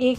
1